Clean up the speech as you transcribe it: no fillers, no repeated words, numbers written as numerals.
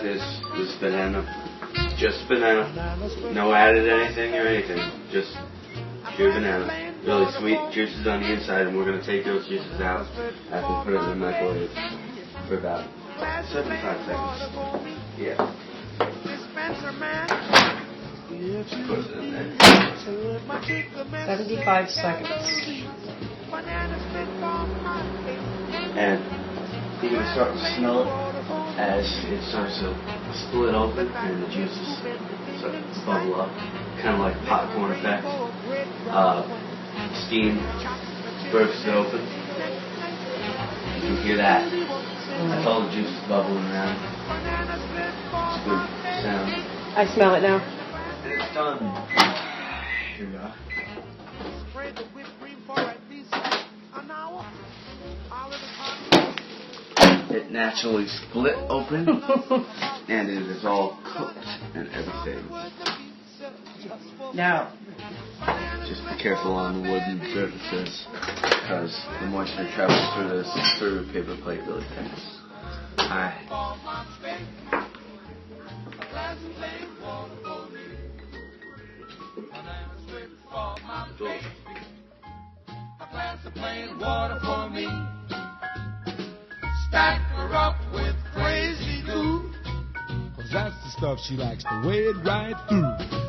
is this banana. Just banana. No added anything or anything. Just pure banana. Really sweet juices on the inside, and we're going to take those juices out after we put it in the microwave for about 75 seconds. Yeah. Put it in there. 75 seconds. And you're going to start to smell it as it starts to split open and the juices start to bubble up. Kind of like popcorn effect. Steam bursts open. You can hear that. That's all the juices bubbling around. It's a good sound. I smell it now. It's done. Here we are. It naturally split open, and it is all cooked and everything. Now, just be careful on the wooden surfaces, because the moisture travels through the paper plate really fast. Alright. Plain water for me. Stack her up with crazy glue, 'cause that's the stuff she likes to wade right through.